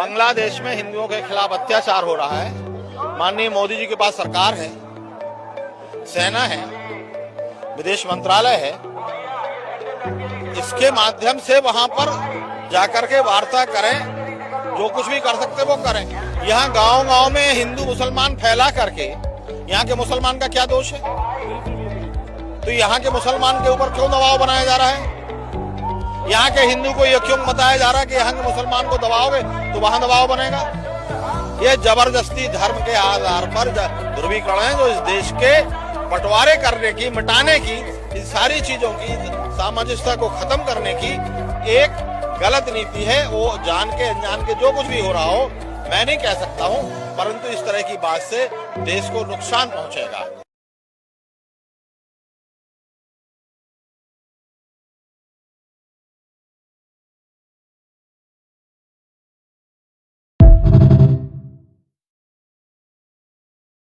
बांग्लादेश में हिंदुओं के खिलाफ अत्याचार हो रहा है। माननीय मोदी जी के पास सरकार है, सेना है, विदेश मंत्रालय है। इसके माध्यम से वहां पर जाकर के वार्ता करें, जो कुछ भी कर सकते वो करें। यहाँ गांव-गांव में हिंदू मुसलमान फैला करके यहाँ के मुसलमान का क्या दोष है? तो यहाँ के मुसलमान के ऊपर क्यों दबाव बनाया जा रहा है? यहाँ के हिंदू को यह क्यों बताया जा रहा है कि यहाँ के मुसलमान को दबाओगे तो वहां दबाव बनेगा? ये जबरदस्ती धर्म के आधार पर ध्रुवीकरण है, जो इस देश के बंटवारे करने की, मिटाने की, इन सारी चीजों की सामंजस्यता को खत्म करने की एक गलत नीति है। वो जान के अनजान के जो कुछ भी हो रहा हो, मैं नहीं कह सकता हूं, परंतु इस तरह की बात से देश को नुकसान पहुंचेगा।